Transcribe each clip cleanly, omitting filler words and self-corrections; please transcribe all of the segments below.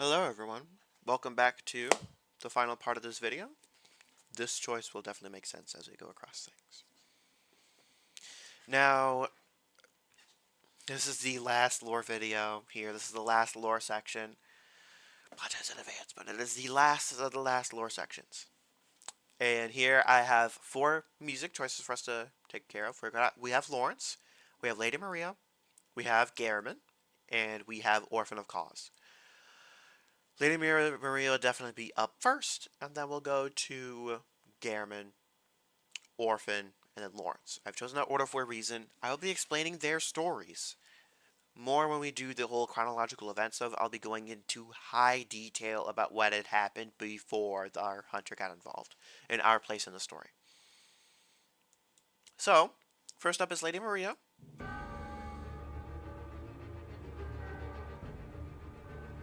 Hello everyone, welcome back to the final part of this video. This choice will definitely make sense as we go across things. Now, this is the last lore video here, this is the last lore section. Apologize in advance, but it is the last of the last lore sections. And here I have 4 music choices for us to take care of. We have Lawrence, we have Lady Maria, we have Garamond, and we have Orphan of Cause. Lady Maria will definitely be up first, and then we'll go to Garamond, Orphan, and then Lawrence. I've chosen that order for a reason. I will be explaining their stories. More when we do the whole chronological events of, I'll be going into high detail about what had happened before our hunter got involved, and our place in the story. So, first up is Lady Maria.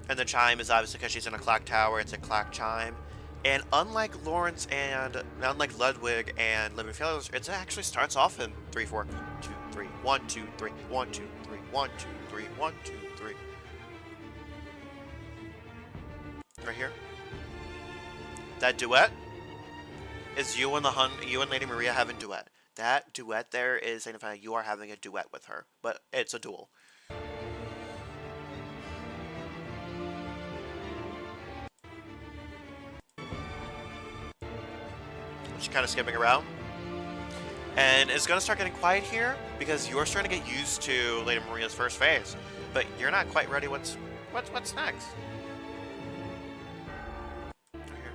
And the chime is obviously because she's in a clock tower, it's a clock chime. And unlike Lawrence and unlike Ludwig and Living Failures, it actually starts off in 3, 4, 2, 3, 1, 2, 3, 1, 2, 3, 1, 2, 3, 1, 2, 3. Right here. That duet is you and Lady Maria having a duet. That duet there is signifying you are having a duet with her, but it's a duel. She's kind of skipping around. And it's going to start getting quiet here because you're starting to get used to Lady Maria's first phase, but you're not quite ready. What's next? Right here.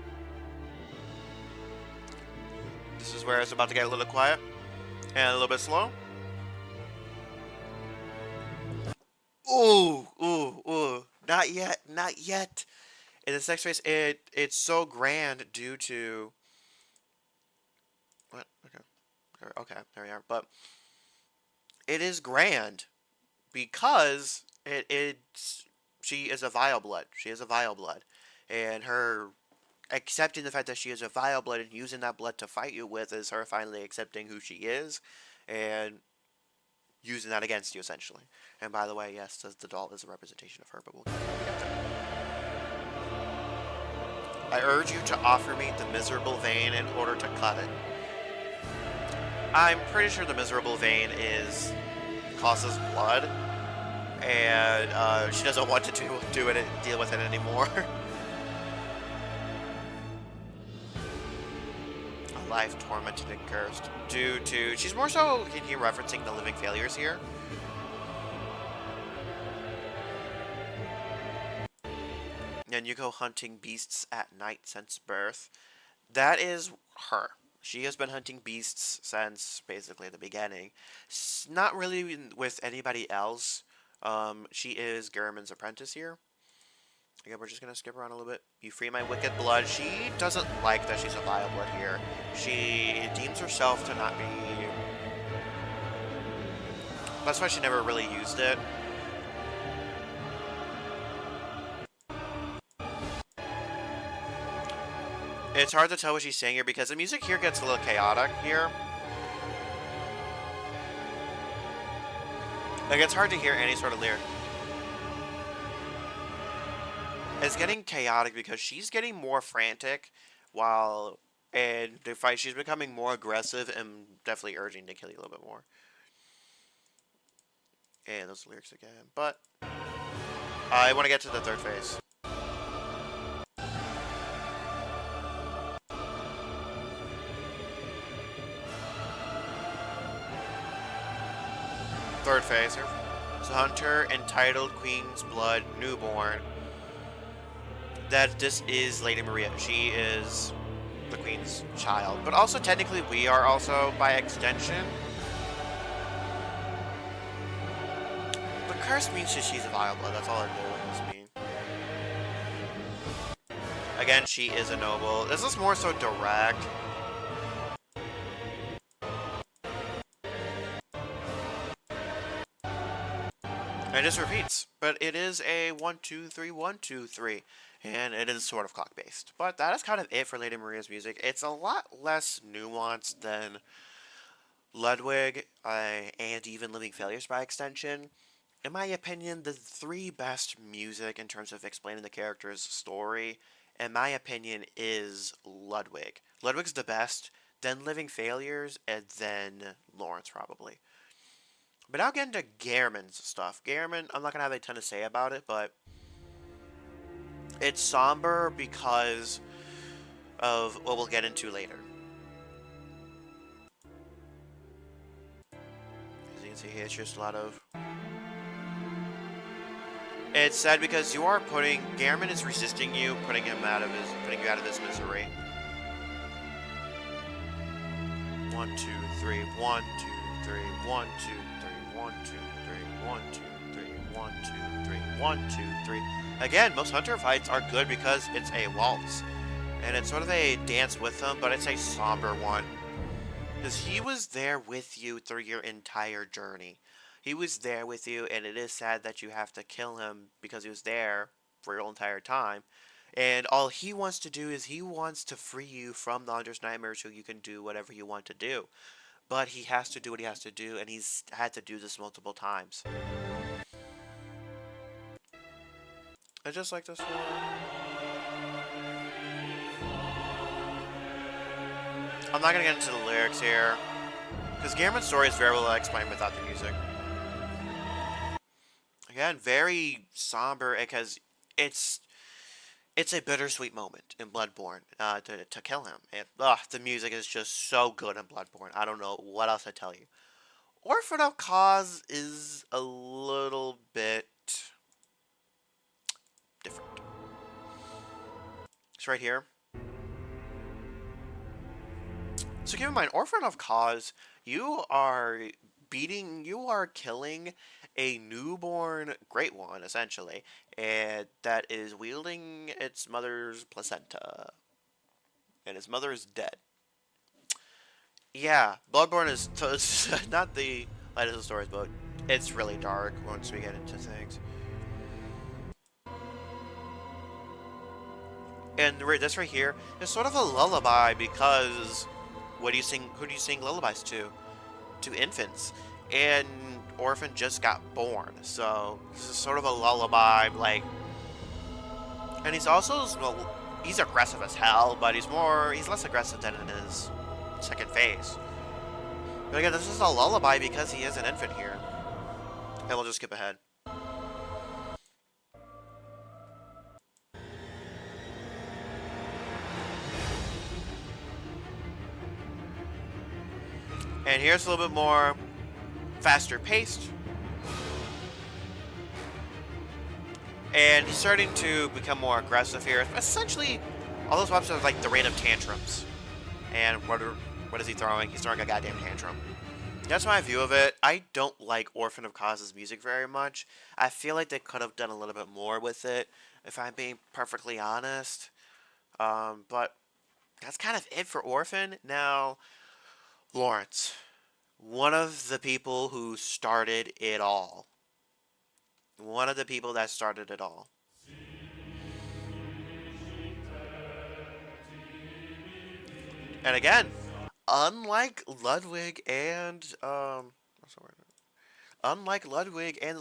This is where it's about to get a little quiet and a little bit slow. Ooh, ooh, ooh! Not yet, not yet. In this next phase, it's so grand due to what? Okay, there we are. But it is grand because she is a vile blood. She is a vile blood, and her accepting the fact that she is a vile blood and using that blood to fight you with is her finally accepting who she is, and using that against you essentially. And by the way, yes, the doll is a representation of her, but we'll get there. I urge you to offer me the miserable vein in order to cut it. I'm pretty sure the miserable vein causes blood, and she doesn't want to deal with it anymore. A life tormented and cursed due to she's more so referencing the living failures here. And you go hunting beasts at night since birth. That is her. She has been hunting beasts since basically the beginning. Not really with anybody else. She is Garamond's apprentice here. Again, we're just going to skip around a little bit. You free my wicked blood. She doesn't like that she's a vile blood here. She deems herself to not be... That's why she never really used it. It's hard to tell what she's saying here because the music here gets a little chaotic here. Like, it's hard to hear any sort of lyric. It's getting chaotic because she's getting more frantic and the fight she's becoming more aggressive and definitely urging to kill you a little bit more. And those lyrics again. But I want to get to the third phase. Third phase here. So Hunter entitled Queen's Blood Newborn. That this is Lady Maria. She is the Queen's child. But also technically we are also by extension. But curse means that she's a vile blood. That's all it does mean. Again, she is a noble. This is more so direct. And it just repeats, but it is a 1, 2, 3, 1, 2, 3, and it is sort of clock based. But that is kind of it for Lady Maria's music. It's a lot less nuanced than Ludwig and even Living Failures by extension. in my opinion, the three best music in terms of explaining the character's story, in my opinion, is Ludwig. Ludwig's the best, then Living Failures, and then Lawrence, probably. But now get into Gehrman's stuff. Gehrman, I'm not going to have a ton to say about it, but it's somber because of what we'll get into later. As you can see here, it's just a lot of... It's sad because you are putting... Gehrman is resisting you, putting you out of his misery. 1, 2, 3, 1, 2, 3, 1, 2, 3, 1, 2, 3, 1, 2, 3, 1, 2, 3, 1, 2, 3. Again, most hunter fights are good because it's a waltz. And it's sort of a dance with them, but it's a somber one. Because he was there with you through your entire journey. He was there with you, and it is sad that you have to kill him because he was there for your entire time. And all he wants to do is he wants to free you from the Hunter's Nightmare so you can do whatever you want to do. But he has to do what he has to do, and he's had to do this multiple times. I just like this one. I'm not going to get into the lyrics here, because Gehrman's story is very well explained without the music. Again, very somber, because it's a bittersweet moment in Bloodborne to kill him. And, the music is just so good in Bloodborne. I don't know what else to tell you. Orphan of Cause is a little bit different. It's right here. So keep in mind, Orphan of Cause, you are killing a newborn Great One, essentially, and that is wielding its mother's placenta. And his mother is dead. Yeah, Bloodborne is not the lightest of stories, but it's really dark once we get into things. And this right here is sort of a lullaby because what do you sing? Who do you sing lullabies to? To infants. And Orphan just got born, so this is sort of a lullaby, like. And he's also, well, he's aggressive as hell, but he's less aggressive than in his second phase. But again, this is a lullaby because he is an infant here. And we'll just skip ahead. And here's a little bit more faster paced. And he's starting to become more aggressive here. Essentially, all those weapons are like the rate of tantrums. And what is he throwing? He's throwing a goddamn tantrum. That's my view of it. I don't like Orphan of Cause's music very much. I feel like they could have done a little bit more with it, if I'm being perfectly honest. But that's kind of it for Orphan. Now, Lawrence. One of the people who started it all. One of the people that started it all. And again, unlike Ludwig and the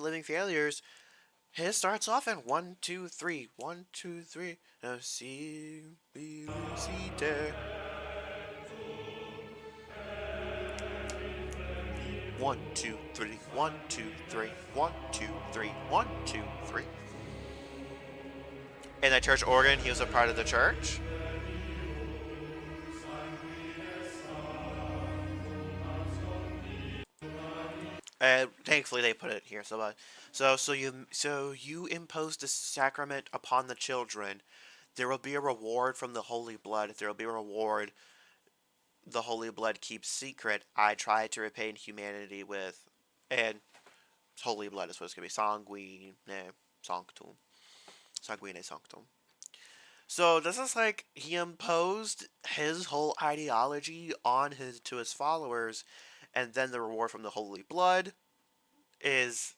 Living Failures, his starts off in 1, 2, 3, 1, 2, 3. Now see, be, see, there. 1, 2, 3, 1, 2, 3, 1, 2, 3, 1, 2, 3. In that church organ, he was a part of the church. Thankfully, they put it here. So you impose the sacrament upon the children. There will be a reward from the holy blood. There will be a reward. The holy blood keeps secret. I try to repay humanity with, and holy blood is supposed to be sanguine sanctum, sanguine sanctum. So this is like he imposed his whole ideology on his followers, and then the reward from the holy blood is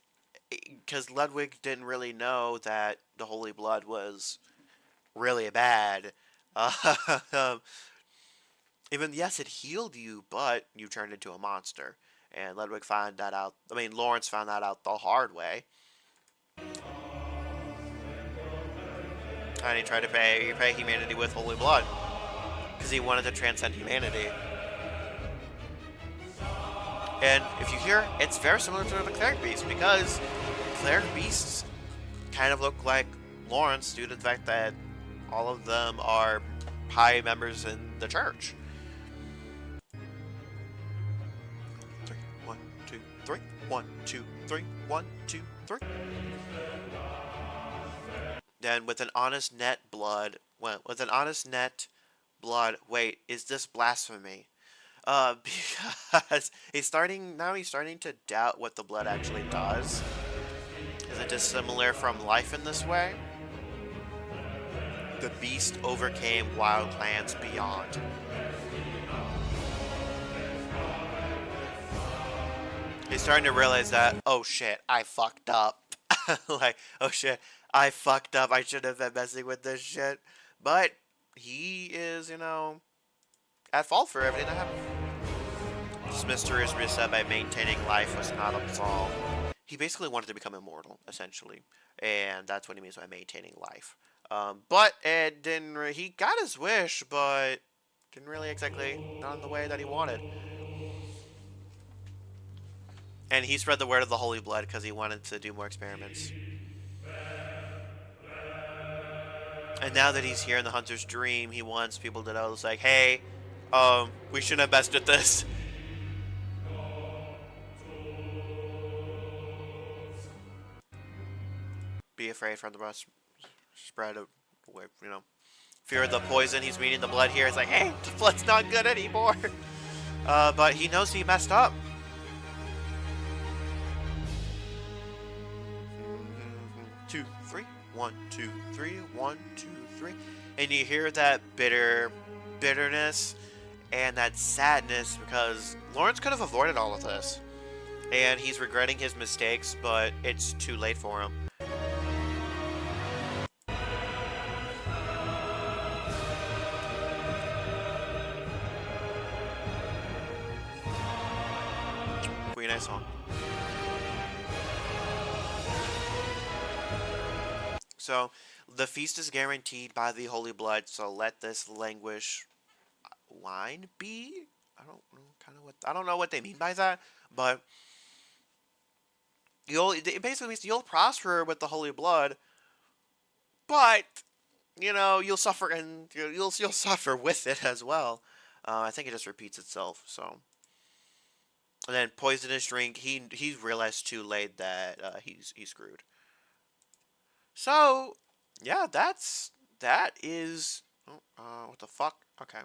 because Ludwig didn't really know that the holy blood was really bad. Even yes, it healed you, but you turned into a monster, And Ludwig found that out. I mean, Lawrence found that out the hard way. And he tried to pay humanity with holy blood. Because he wanted to transcend humanity. And if you hear, it's very similar to the cleric beast, because cleric beasts kind of look like Lawrence due to the fact that all of them are high members in the church. 3, 1, 2, 3. 1, 2, 3. 1, 2, 3. Then with an honest net blood, wait, is this blasphemy? Because he's starting to doubt what the blood actually does. Is it dissimilar from life in this way? The beast overcame wild lands beyond. He's starting to realize that, oh shit, I fucked up. Like, oh shit, I fucked up. I shouldn't have been messing with this shit. But he is, at fault for everything that happened. This mysterious reset by maintaining life was not absolved. He basically wanted to become immortal, essentially. And that's what he means by maintaining life. But it didn't. He got his wish, but didn't really exactly, not in the way that he wanted. And he spread the word of the holy blood because he wanted to do more experiments. And now that he's here in the hunter's dream, he wants people to know, it's like, hey, we shouldn't have messed with this. Be afraid from the spread of, fear of the poison. He's meeting the blood here. It's like, hey, the blood's not good anymore. But he knows he messed up. 2, 3. 1, 2, 3. 1, 2, 3. And you hear that bitterness and that sadness because Lawrence could have avoided all of this. And he's regretting his mistakes, but it's too late for him. Pretty nice song. So, the feast is guaranteed by the holy blood, so let this languish wine be? I don't know what they mean by that, but it basically means you'll prosper with the holy blood, but you'll suffer, and you'll suffer with it as well. I think it just repeats itself. So, and then poisonous drink. He realized too late that he's screwed. So, yeah, that is. What the fuck? Okay,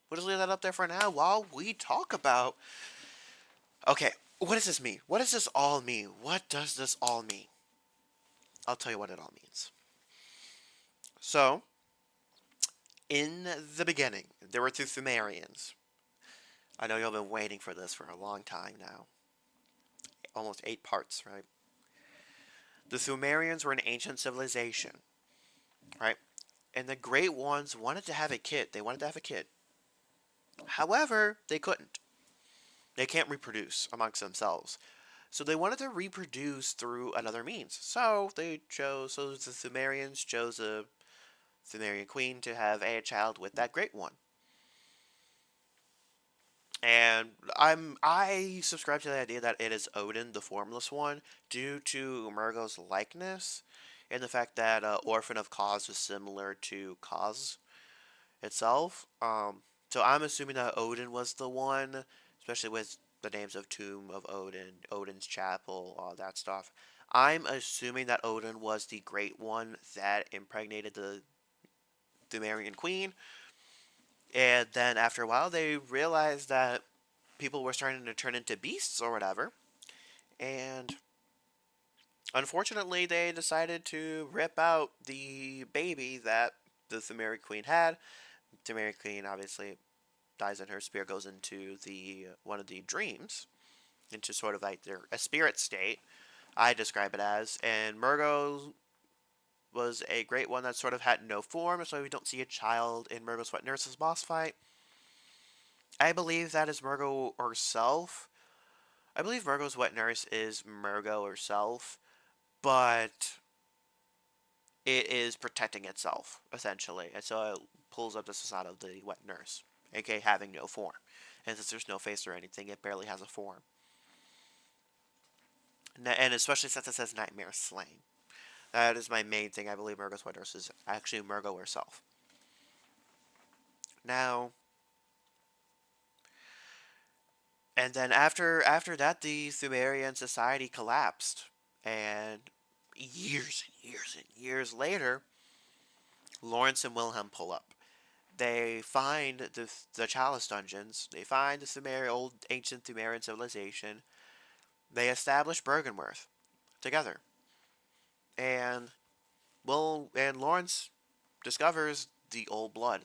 we'll just leave that up there for now while we talk about. Okay, what does this mean? What does this all mean? What does this all mean? I'll tell you what it all means. So, in the beginning, there were two Pthumerians. I know you've been waiting for this for a long time now. Almost 8 parts, right? The Pthumerians were an ancient civilization, right? And the Great Ones wanted to have a kid. They wanted to have a kid. However, they couldn't. They can't reproduce amongst themselves. So they wanted to reproduce through another means. So the Pthumerians chose a Pthumerian queen to have a child with that Great One. And I subscribe to the idea that it is Odin, the Formless One, due to Murgo's likeness, and the fact that Orphan of Cause is similar to Cause itself. So I'm assuming that Odin was the one, especially with the names of Tomb of Odin, Odin's Chapel, all that stuff. I'm assuming that Odin was the Great One that impregnated the Pthumerian Queen. And then after a while, they realized that people were starting to turn into beasts or whatever. And unfortunately, they decided to rip out the baby that the Pthumerian Queen had. The Pthumerian Queen obviously dies and her spirit goes into one of the dreams, into sort of like a spirit state, I describe it as. And Murgo was a Great One that sort of had no form, so we don't see a child in Murgo's Wet Nurse's boss fight. I believe that is Murgo herself. I believe Murgo's wet nurse is Murgo herself, but it is protecting itself, essentially. And so it pulls up the facade of the wet nurse, aka having no form. And since there's no face or anything, it barely has a form. And especially since it says Nightmare Slain. That is my main thing. I believe Murgo's wet nurse is actually Murgo herself. Now, and then after that, the Sumerian society collapsed, and years and years and years later, Lawrence and Wilhelm pull up. They find the Chalice dungeons. They find the old ancient Sumerian civilization. They establish Bergenworth together, and Lawrence discovers the old blood,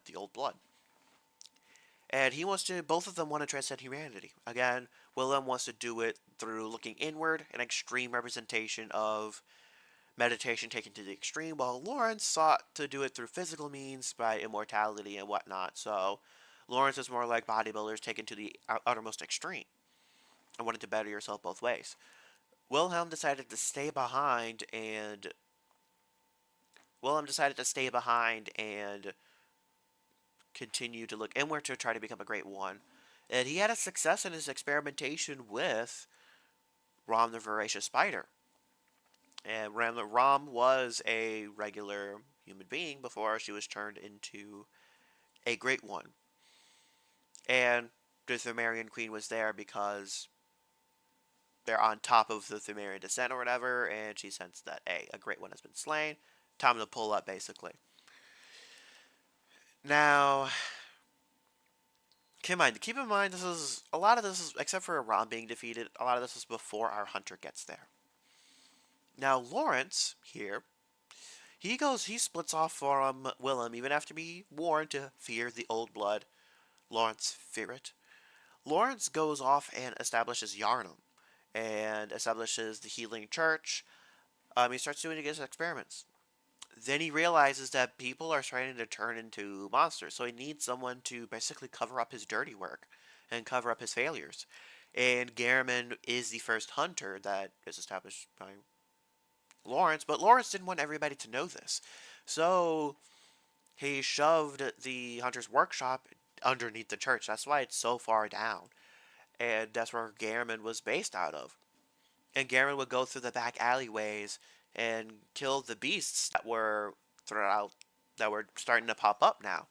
and he wants to. Both of them want to transcend humanity. Again, Wilhelm wants to do it through looking inward, an extreme representation of meditation taken to the extreme, while Lawrence sought to do it through physical means by immortality and whatnot. So Lawrence is more like bodybuilders taken to the uttermost extreme and wanted to better yourself both ways. Wilhelm decided to stay behind and Wilhelm decided to stay behind and continue to look inward to try to become a great one. And he had a success in his experimentation with Rom the Voracious Spider. And Rom was a regular human being before she was turned into a great one. And the Thumerian Queen was there because they're on top of the Thumerian descent or whatever, and she sensed that, a great one has been slain. Time to pull up, basically. Now, keep in mind, this is a lot of this is except for Rom being defeated. A lot of this is before our hunter gets there. Now, Lawrence here, he splits off from Willem even after being warned to fear the old blood. Lawrence fear it. Lawrence goes off and establishes Yarnum and establishes the healing church. He starts doing his experiments. Then he realizes that people are starting to turn into monsters, so he needs someone to basically cover up his dirty work and cover up his failures. And Garamond is the first hunter that is established by Lawrence, but Lawrence didn't want everybody to know this. So he shoved the hunter's workshop underneath the church. That's why it's so far down. And that's where Garamond was based out of. And Garamond would go through the back alleyways and kill the beasts that were throughout that were starting to pop up now.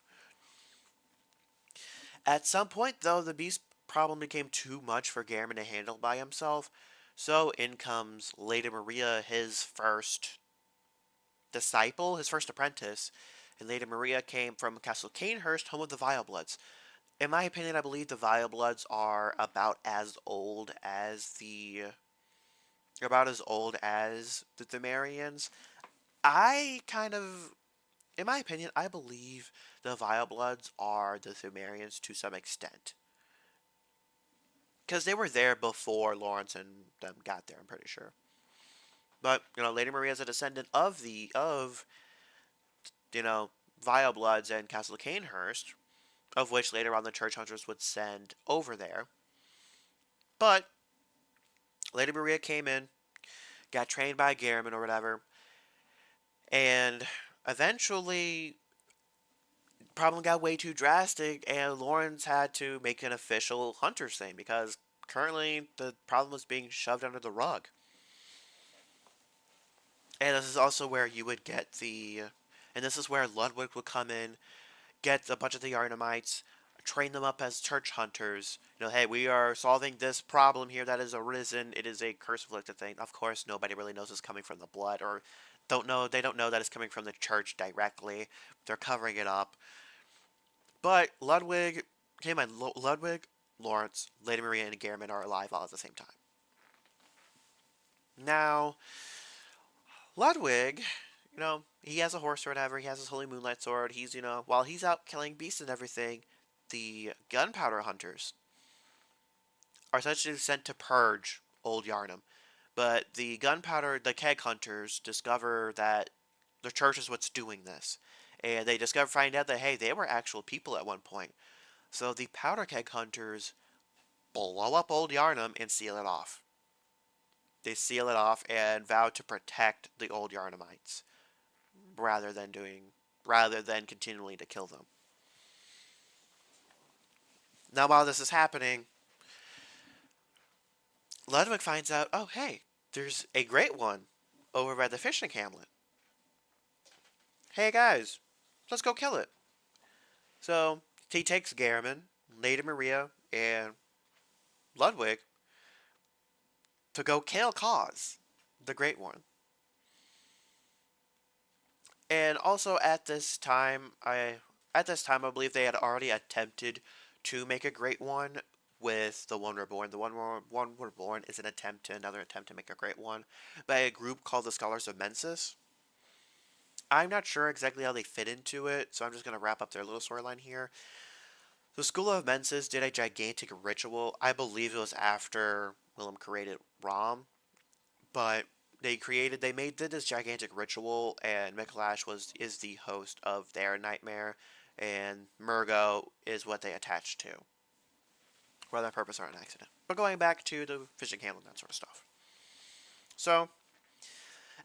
At some point, though, the beast problem became too much for Garamond to handle by himself. So in comes Lady Maria, his first disciple, his first apprentice. And Lady Maria came from Castle Canehurst, home of the Vilebloods. In my opinion, I believe the Vilebloods are about as old as the Thumerians. I kind of, in my opinion, I believe the Vilebloods are the Thumerians to some extent. Because they were there before Lawrence and them got there, I'm pretty sure. But, Lady Maria is a descendant of Vilebloods and Castle Canehurst, of which later on the Church Hunters would send over there. But Lady Maria came in, got trained by Garamond or whatever, and eventually problem got way too drastic, and Lawrence had to make an official Hunter's thing because currently the problem was being shoved under the rug. And this is also where you would get and this is where Ludwig would come in, get a bunch of the Yarnamites, train them up as church hunters. Hey, we are solving this problem here that has arisen. It is a curse-afflicted thing. Of course, nobody really knows it's coming from the blood, or they don't know that it's coming from the church directly. They're covering it up. But Ludwig, Lawrence, Lady Maria, and Garamond are alive all at the same time. Now, Ludwig, he has a horse or whatever. He has his Holy Moonlight Sword. While he's out killing beasts and everything, the gunpowder hunters are essentially sent to purge Old Yarnum. But the keg hunters discover that the church is what's doing this. And they find out that, hey, they were actual people at one point. So the powder keg hunters blow up Old Yarnum and seal it off. They seal it off and vow to protect the Old Yarnamites rather than doing rather than continually to kill them. Now, while this is happening, Ludwig finds out, oh hey, there's a great one over by the fishing hamlet. Hey guys, let's go kill it. So he takes Garamond, Lady Maria, and Ludwig to go kill Cause, the Great One. And also at this time I believe they had already attempted to make a Great One with the One Reborn. The One Reborn is another attempt to make a Great One by a group called the Scholars of Mensis. I'm not sure exactly how they fit into it, so I'm just going to wrap up their little storyline here. The School of Mensis did a gigantic ritual. I believe it was after Willem created Rom, but did this gigantic ritual, and Mikolash is the host of their nightmare, and Murgo is what they attached to, whether on purpose or an accident. But going back to the fishing hamlet and that sort of stuff. So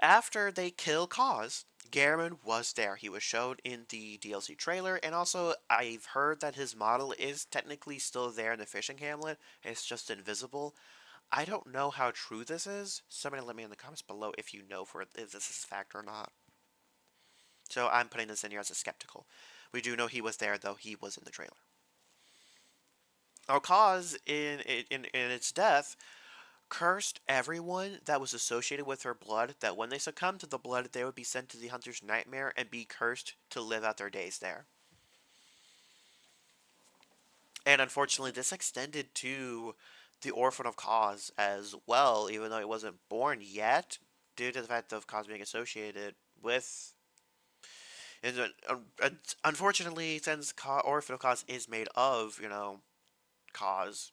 after they kill Cause, Garamond was there. He was shown in the DLC trailer, and also I've heard that his model is technically still there in the fishing hamlet. It's just invisible. I don't know how true this is. Somebody let me in the comments below if you know if this is a fact or not. So I'm putting this in here as a skeptical. We do know he was there, though he was in the trailer. Our Cause, in its death, cursed everyone that was associated with her blood, that when they succumbed to the blood, they would be sent to the Hunter's Nightmare and be cursed to live out their days there. And unfortunately, this extended to the Orphan of Cause as well, even though it wasn't born yet, due to the fact of Cause being associated with. And unfortunately, since Orphan of Cause is made of, Cause,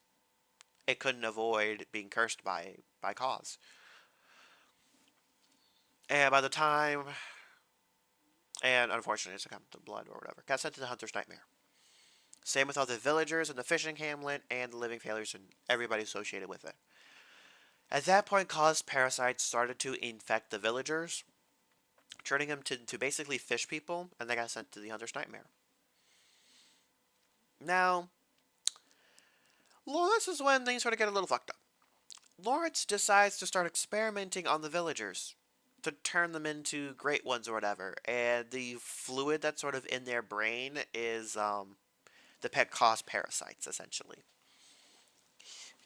it couldn't avoid being cursed by Cause. And by the time, and unfortunately, it succumbed to blood or whatever, got sent to the Hunter's Nightmare. Same with all the villagers and the fishing hamlet and the living failures and everybody associated with it. At that point, Cause parasites started to infect the villagers, turning them to basically fish people, and they got sent to the Hunter's Nightmare. Now, this is when things sort of get a little fucked up. Lawrence decides to start experimenting on the villagers to turn them into great ones or whatever, and the fluid that's sort of in their brain is the pet cause parasites, essentially.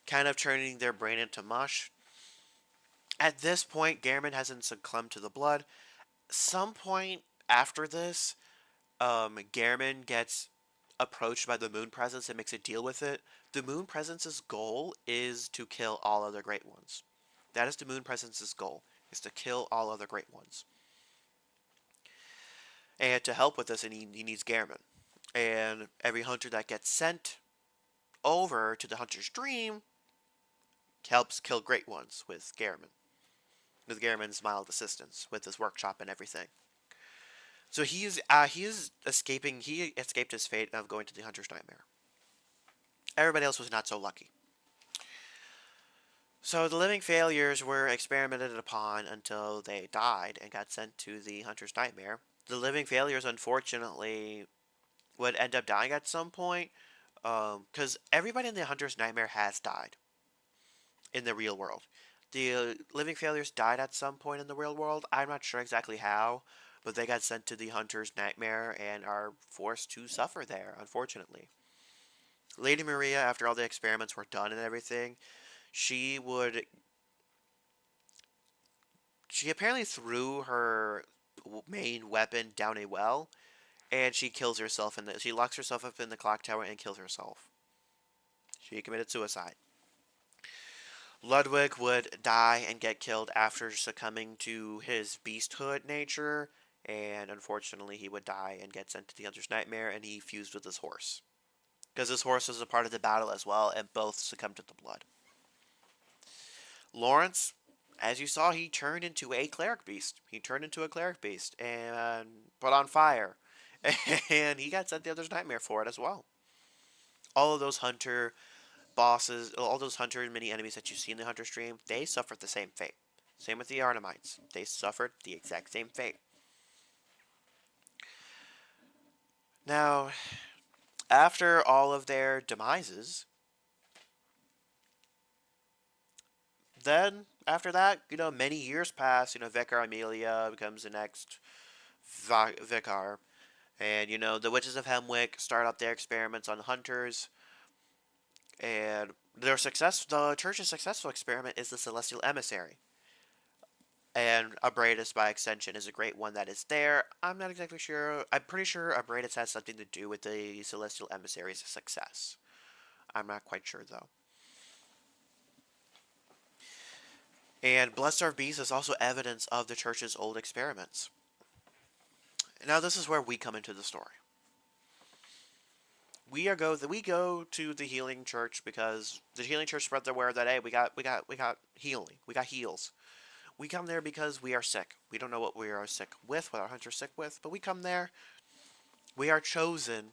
Kind of turning their brain into mush. At this point, Garamond hasn't succumbed to the blood. Some point after this, Garamond gets approached by the Moon Presence and makes a deal with it. The Moon Presence's goal is to kill all other Great Ones. That is the Moon Presence's goal, is to kill all other Great Ones. And to help with this, he needs Garamond. And every hunter that gets sent over to the Hunter's Dream helps kill Great Ones with Garamond. With Garamond's mild assistance, with his workshop and everything. So he is escaping. He escaped his fate of going to the Hunter's Nightmare. Everybody else was not so lucky. So the living failures were experimented upon until they died and got sent to the Hunter's Nightmare. The living failures, unfortunately, would end up dying at some point, because everybody in the Hunter's Nightmare has died in the real world. The living failures died at some point in the real world. I'm not sure exactly how, but they got sent to the Hunter's Nightmare and are forced to suffer there, unfortunately. Lady Maria, after all the experiments were done and everything, she apparently threw her main weapon down a well, and she kills herself she locks herself up in the clock tower and kills herself. She committed suicide. Ludwig would die and get killed after succumbing to his beasthood nature, and unfortunately he would die and get sent to the Hunter's Nightmare, and he fused with his horse. Because his horse was a part of the battle as well, and both succumbed to the blood. Lawrence, as you saw, he turned into a cleric beast. He turned into a cleric beast and put on fire. And he got sent to the Hunter's Nightmare for it as well. All of those hunter bosses, all those hunter and mini enemies that you see in the hunter stream, they suffered the same fate. Same with the Arnamites. They suffered the exact same fate. Now, after all of their demises, then after that, many years pass. Vicar Amelia becomes the next vicar, and the witches of Hemwick start up their experiments on hunters, and their success. The church's successful experiment is the celestial emissary, and Abradus by extension is a great one that is there. I'm not exactly sure. I'm pretty sure Abradus has something to do with the celestial emissary's success. I'm not quite sure though. And Bloodstarved Beast is also evidence of the church's old experiments. Now this is where we come into the story. We go to the healing church because the healing church spread the word that hey, we got healing, we got heals. We come there because we are sick. We don't know what we are sick with, what our hunter's sick with, but we come there. We are chosen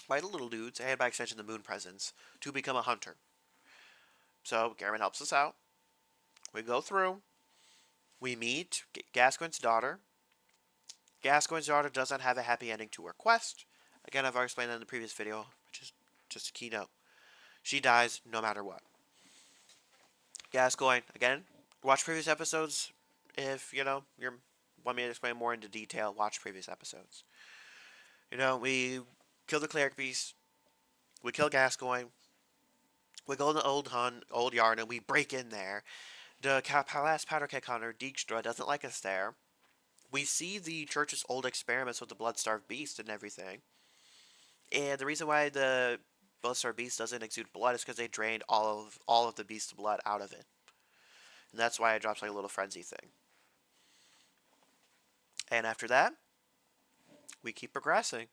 by the little dudes, and by extension the moon presence, to become a hunter. So Garmin helps us out. We go through. We meet Gascoigne's daughter. Gascoigne's daughter does not have a happy ending to her quest. Again, I've already explained that in the previous video, which is just a keynote. She dies no matter what. Gascoigne, again, watch previous episodes. If, you want me to explain more into detail, watch previous episodes. We kill the cleric beast. We kill Gascoigne. We go to the old yard, and we break in there. The Palace Powderkeg Hunter, Dijkstra, doesn't like us there. We see the church's old experiments with the Bloodstarved Beast and everything. And the reason why the Bloodstarved Beast doesn't exude blood is because they drained all of the beast's blood out of it. And that's why it drops like a little frenzy thing. And after that, we keep progressing.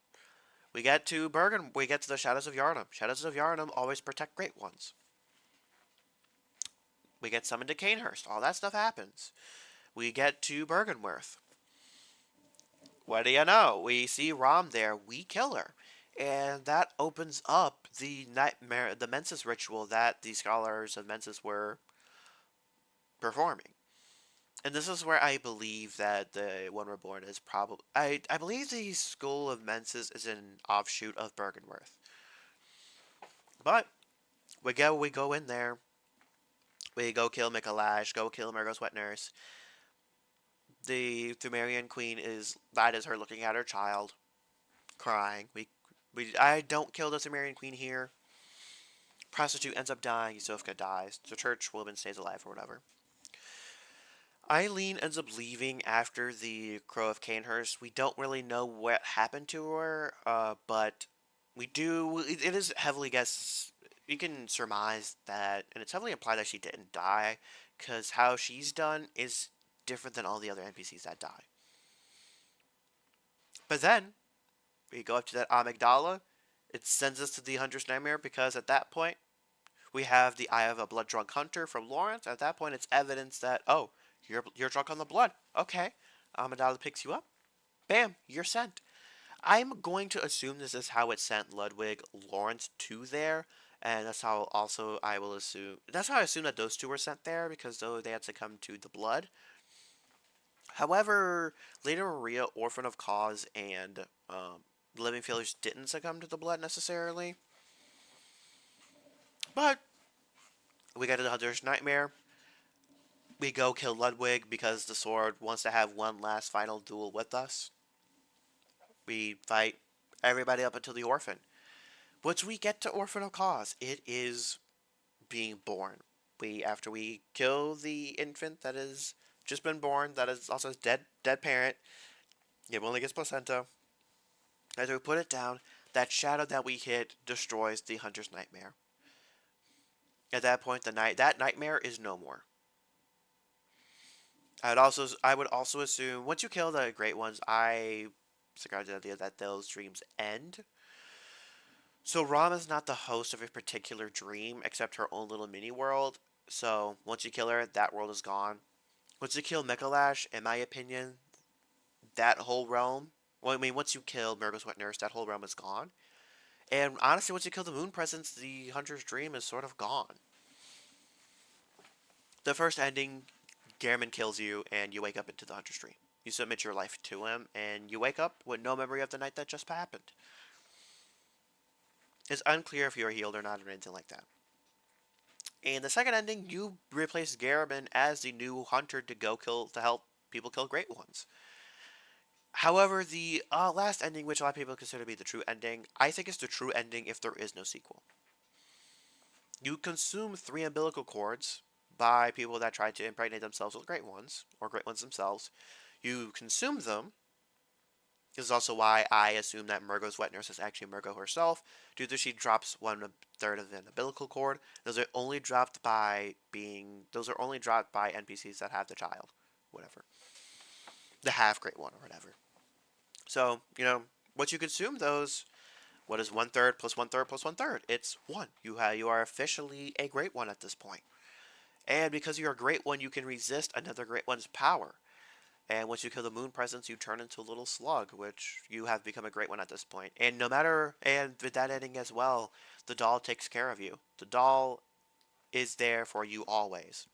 We get to Bergen. We get to the Shadows of Yharnam. Shadows of Yharnam always protect great ones. We get summoned to Canehurst. All that stuff happens. We get to Bergenworth. What do you know? We see Rom there. We kill her. And that opens up the nightmare, the Mensis ritual that the scholars of Mensis were performing. And this is where I believe that the One Reborn is probably... I believe the School of Mensis is an offshoot of Bergenworth. But we go in there. We go kill Mikolash, go kill Murgo's Wet Nurse. The Thumerian Queen that is her looking at her child, crying. I don't kill the Thumerian Queen here. Prostitute ends up dying. Yusufka dies. The church woman stays alive or whatever. Eileen ends up leaving after the Crow of Canehurst. We don't really know what happened to her, but we do. It is heavily guessed. You can surmise that, and it's heavily implied that she didn't die, because how she's done is different than all the other NPCs that die. But then, we go up to that Amygdala. It sends us to the Hunter's Nightmare, because at that point, we have the Eye of a Blood Drunk Hunter from Lawrence. At that point, it's evidence that, oh, you're drunk on the blood. Okay. Amygdala picks you up. Bam, you're sent. I'm going to assume this is how it sent Ludwig Lawrence to there, and that's how also I will assume. That's how I assume that those two were sent there, because though they had succumbed to the blood. However, Lady Maria, Orphan of Cause, and Living Failures didn't succumb to the blood necessarily. But we get to the Hunter's Nightmare. We go kill Ludwig because the sword wants to have one last final duel with us. We fight everybody up until the Orphan. Once we get to Orphan of Cause, it is being born. After we kill the infant that has just been born, that is also a dead parent, it only gets placenta. As we put it down, that shadow that we hit destroys the Hunter's Nightmare. At that point, that nightmare is no more. I would also assume once you kill the great ones, I subscribe to the idea that those dreams end. So Ram is not the host of a particular dream, except her own little mini world. So once you kill her, that world is gone. Once you kill Mikolash, in my opinion, that whole realm. Well, I mean, once you kill Murgo's Wet Nurse, that whole realm is gone. And honestly, once you kill the moon presence, the hunter's dream is sort of gone. The first ending, Gehrman kills you, and you wake up into the hunter's dream. You submit your life to him, and you wake up with no memory of the night that just happened. It's unclear if you are healed or not, or anything like that. In the second ending, you replace Gehrman as the new hunter to go kill to help people kill great ones. However, the last ending, which a lot of people consider to be the true ending, I think is the true ending if there is no sequel. You consume 3 umbilical cords by people that tried to impregnate themselves with great ones, or great ones themselves. You consume them. This is also why I assume that Murgo's wet nurse is actually Murgo herself, due to she drops 1/3 of an umbilical cord. Those are only dropped by NPCs that have the child, whatever, the half great one or whatever. So once you consume those, what is 1/3 plus 1/3 plus 1/3? It's one. You are officially a great one at this point. And because you're a great one, you can resist another great one's power. And once you kill the moon presence, you turn into a little slug, which you have become a great one at this point. And with that ending as well, the doll takes care of you. The doll is there for you always.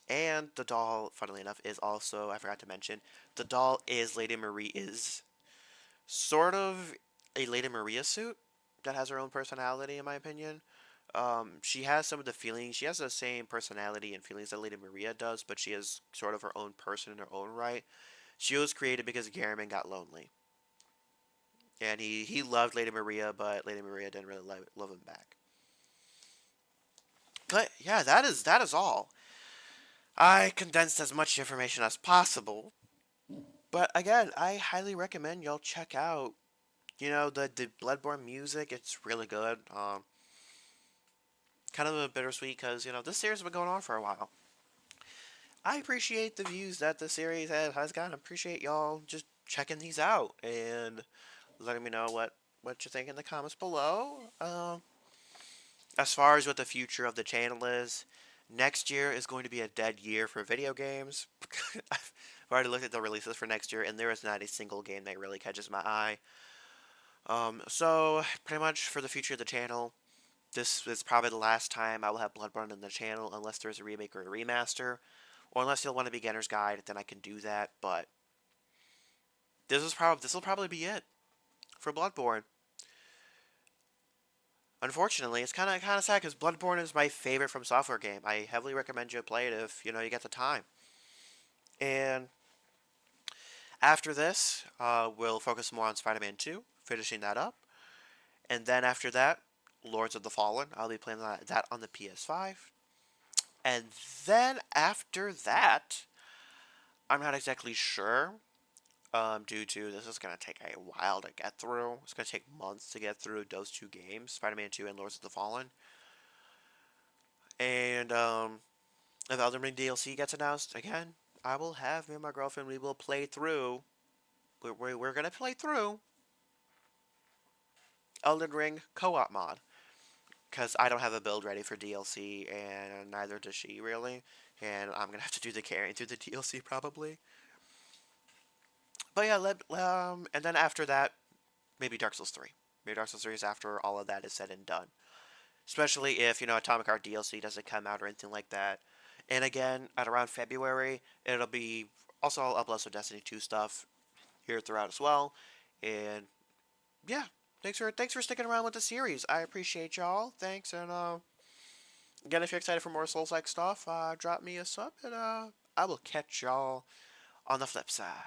And the doll, funnily enough, is also, I forgot to mention, the doll is Lady Marie is sort of a Lady Maria suit that has her own personality, in my opinion. She has some of the feelings. She has the same personality and feelings that Lady Maria does, but she is sort of her own person in her own right. She was created because Garamond got lonely, and he loved Lady Maria, but Lady Maria didn't really love him back. But yeah, that is all. I condensed as much information as possible, but again, I highly recommend y'all check out. The Bloodborne music. It's really good. Kind of a bittersweet because this series has been going on for a while. I appreciate the views that the series has gotten. I appreciate y'all just checking these out and letting me know what you think in the comments below. As far as what the future of the channel is, next year is going to be a dead year for video games. I've already looked at the releases for next year, and there is not a single game that really catches my eye. So pretty much for the future of the channel, this is probably the last time I will have Bloodborne in the channel, unless there's a remake or a remaster, or unless you'll want a beginner's guide, then I can do that. But this will probably be it for Bloodborne. Unfortunately, it's kind of sad because Bloodborne is my favorite From Software game. I heavily recommend you play it if you get the time. And after this, we'll focus more on Spider-Man 2, finishing that up, and then after that, Lords of the Fallen. I'll be playing that on the PS5. And then after that, I'm not exactly sure. Due to this is gonna take a while to get through. It's gonna take months to get through those two games, Spider-Man 2 and Lords of the Fallen. And if Elden Ring DLC gets announced again, I will have me and my girlfriend. We will play through. We're gonna play through Elden Ring co-op mod because I don't have a build ready for DLC, and neither does she really. And I'm gonna have to do the carrying through the DLC probably. But yeah, and then after that, maybe Dark Souls 3. Maybe Dark Souls 3 is after all of that is said and done. Especially if Atomic Heart DLC doesn't come out or anything like that. And again, at around February, it'll be also I'll upload some Destiny 2 stuff here throughout as well. And yeah, thanks for sticking around with the series. I appreciate y'all. Thanks, and again, if you're excited for more Souls-like stuff, drop me a sub, and I will catch y'all on the flip side.